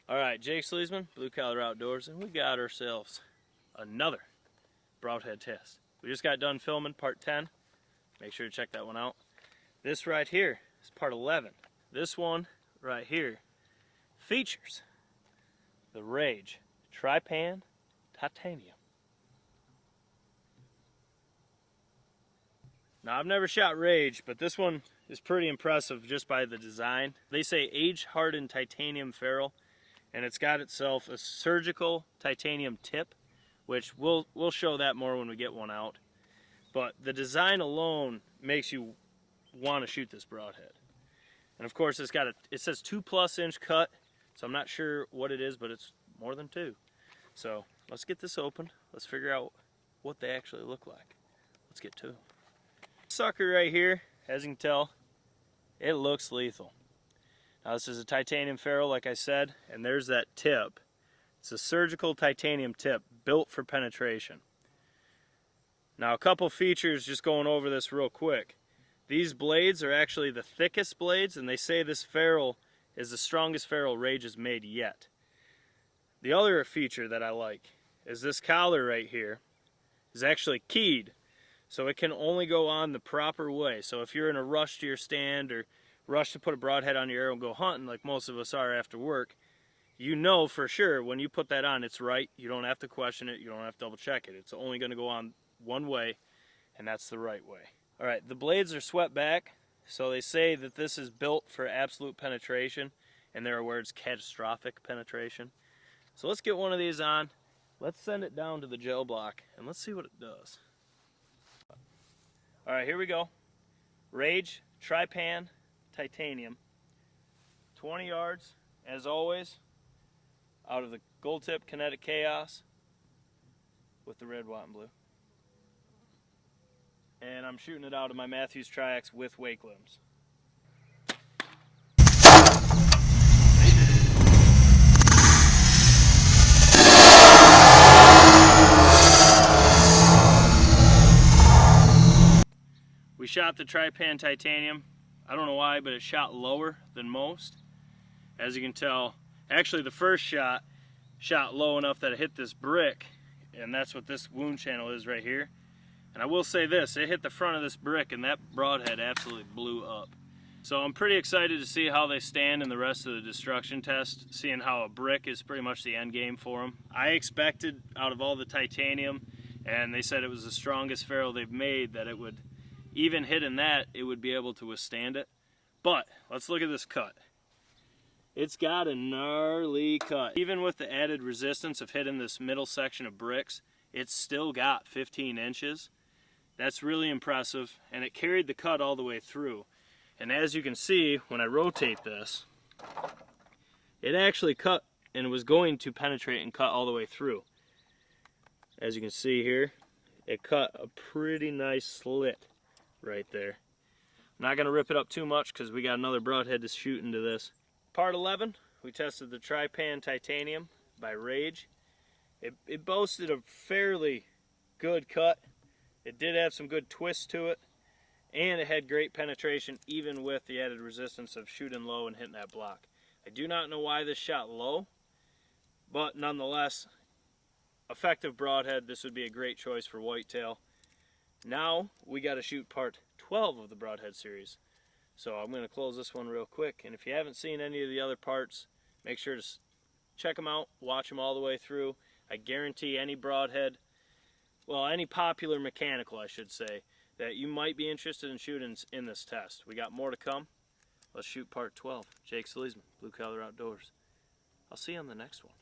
Alright, Jake Sleesman, Blue Collar Outdoors, and we got ourselves another broadhead test. We just got done filming part 10. Make sure to check that one out. This right here is part 11. This one right here features the Rage Trypan Titanium. Now, I've never shot Rage, but this one is pretty impressive just by the design. They say age-hardened titanium ferrule, and it's got itself a surgical titanium tip, which we'll show that more when we get one out. But the design alone makes you want to shoot this broadhead. And of course, it says 2+ inch cut, so I'm not sure what it is, but it's more than 2. So let's get this open. Let's figure out what they actually look like. Let's get to them. Sucker right here, as you can tell, it looks lethal. Now, this is a titanium ferrule, like I said, and there's that tip. It's a surgical titanium tip built for penetration. Now, a couple features, just going over this real quick. These blades are actually the thickest blades, and they say this ferrule is the strongest ferrule Rage has made yet. The other feature that I like is this collar right here is actually keyed, so it can only go on the proper way. So if you're in a rush to your stand or rush to put a broadhead on your arrow and go hunting like most of us are after work, you know for sure when you put that on it's right. You don't have to question it, you don't have to double check it. It's only going to go on one way, and that's the right way. Alright, the blades are swept back, so they say that this is built for absolute penetration, and there are words catastrophic penetration. So let's get one of these on, let's send it down to the gel block, and let's see what it does. Alright, here we go. Rage Trypan Titanium, 20 yards, as always, out of the gold tip Kinetic Chaos with the red, white, and blue. And I'm shooting it out of my Matthews Tri-X with wake limbs. We shot the Trypan Titanium. I don't know why, but it shot lower than most. As you can tell, actually the first shot low enough that it hit this brick, and that's what this wound channel is right here. And I will say this, it hit the front of this brick and that broadhead absolutely blew up. So I'm pretty excited to see how they stand in the rest of the destruction test, seeing how a brick is pretty much the end game for them. I expected out of all the titanium, and they said it was the strongest ferrule they've made, that it would, even hitting that, it would be able to withstand it. But let's look at this cut. It's got a gnarly cut. Even with the added resistance of hitting this middle section of bricks, it's still got 15 inches. That's really impressive, and it carried the cut all the way through. And as you can see, when I rotate this, it actually cut and was going to penetrate and cut all the way through. As you can see here, it cut a pretty nice slit right there. I'm not going to rip it up too much because we got another broadhead to shoot into this. Part 11, we tested the Trypan Titanium by Rage. It boasted a fairly good cut. It did have some good twists to it, and it had great penetration even with the added resistance of shooting low and hitting that block. I do not know why this shot low, but nonetheless, effective broadhead. This would be a great choice for whitetail. Now we got to shoot part 12 of the broadhead series. So I'm going to close this one real quick, and if you haven't seen any of the other parts, make sure to check them out, watch them all the way through. I guarantee any broadhead, well, any popular mechanical, I should say, that you might be interested in shooting in this test. We got more to come. Let's shoot part 12. Jake Sleesman, Blue Collar Outdoors. I'll see you on the next one.